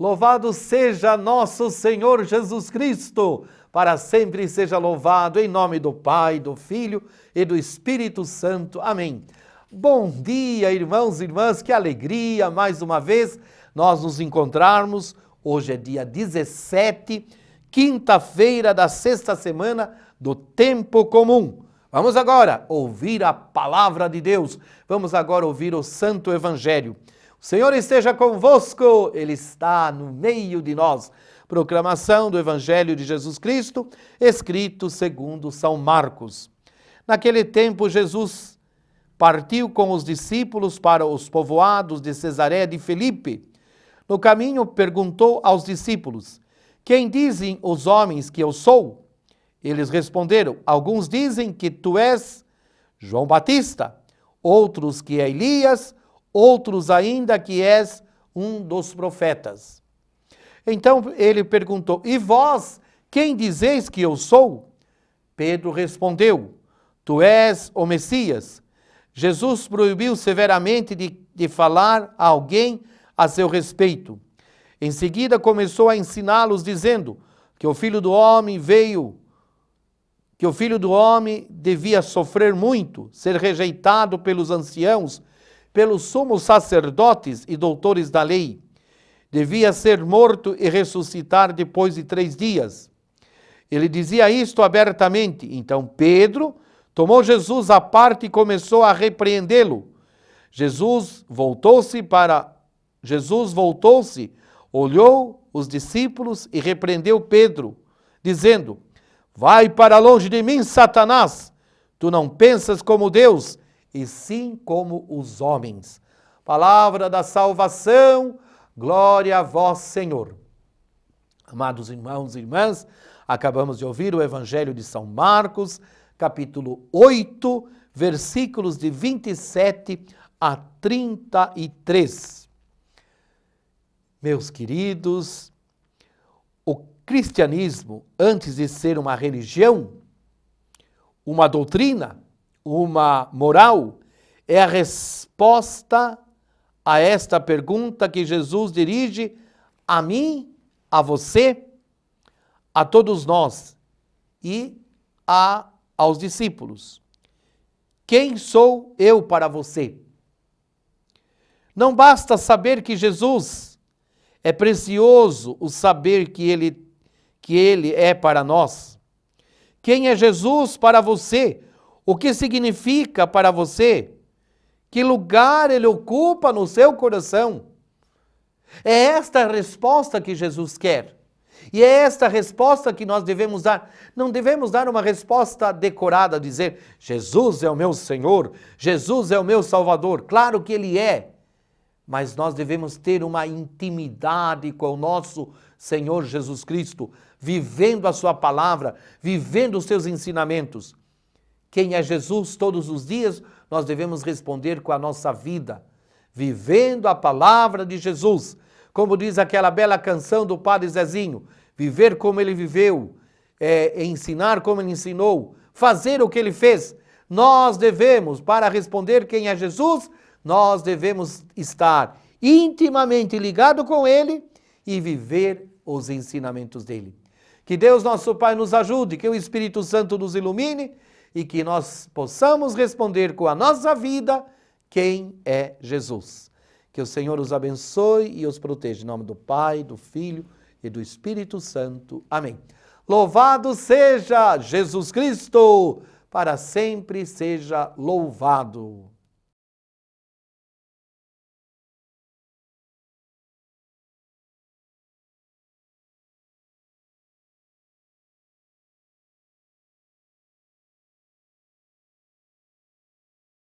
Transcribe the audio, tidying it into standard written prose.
Louvado seja nosso Senhor Jesus Cristo, para sempre seja louvado, em nome do Pai, do Filho e do Espírito Santo. Amém. Bom dia, irmãos e irmãs, que alegria, mais uma vez, nós nos encontrarmos. Hoje é dia 17, quinta-feira da sexta semana do tempo comum. Vamos agora ouvir a palavra de Deus, vamos agora ouvir o Santo Evangelho. O Senhor esteja convosco, Ele está no meio de nós. Proclamação do Evangelho de Jesus Cristo, escrito segundo São Marcos. Naquele tempo, Jesus partiu com os discípulos para os povoados de Cesareia de Filipe. No caminho, perguntou aos discípulos: quem dizem os homens que eu sou? Eles responderam: alguns dizem que tu és João Batista, outros que é Elias, outros ainda que és um dos profetas. Então ele perguntou: e vós, quem dizeis que eu sou? Pedro respondeu: tu és o Messias. Jesus proibiu severamente de falar a alguém a seu respeito. Em seguida começou a ensiná-los, dizendo que o Filho do Homem devia sofrer muito, ser rejeitado pelos anciãos, pelos sumos sacerdotes e doutores da lei. Devia ser morto e ressuscitar depois de 3 dias. Ele dizia isto abertamente. Então Pedro tomou Jesus à parte e começou a repreendê-lo. Jesus voltou-se, olhou os discípulos e repreendeu Pedro, dizendo: vai para longe de mim, Satanás! Tu não pensas como Deus, e sim como os homens. Palavra da salvação, glória a vós, Senhor. Amados irmãos e irmãs, acabamos de ouvir o Evangelho de São Marcos, capítulo 8, versículos de 27 a 33. Meus queridos, o cristianismo, antes de ser uma religião, uma doutrina, uma moral, é a resposta a esta pergunta que Jesus dirige a mim, a você, a todos nós e aos discípulos. Quem sou eu para você? Não basta saber que Jesus é precioso, o saber que ele é para nós. Quem é Jesus para você? O que significa para você? Que lugar ele ocupa no seu coração? É esta a resposta que Jesus quer. E é esta a resposta que nós devemos dar. Não devemos dar uma resposta decorada, dizer: Jesus é o meu Senhor, Jesus é o meu Salvador. Claro que Ele é. Mas nós devemos ter uma intimidade com o nosso Senhor Jesus Cristo, vivendo a sua palavra, vivendo os seus ensinamentos. Quem é Jesus? Todos os dias nós devemos responder com a nossa vida, vivendo a palavra de Jesus. Como diz aquela bela canção do Padre Zezinho: viver como ele viveu, ensinar como ele ensinou, fazer o que ele fez. Nós devemos, para responder quem é Jesus, nós devemos estar intimamente ligados com ele e viver os ensinamentos dele. Que Deus nosso Pai nos ajude, que o Espírito Santo nos ilumine e que nós possamos responder com a nossa vida quem é Jesus. Que o Senhor os abençoe e os proteja. Em nome do Pai, do Filho e do Espírito Santo. Amém. Louvado seja Jesus Cristo, para sempre seja louvado.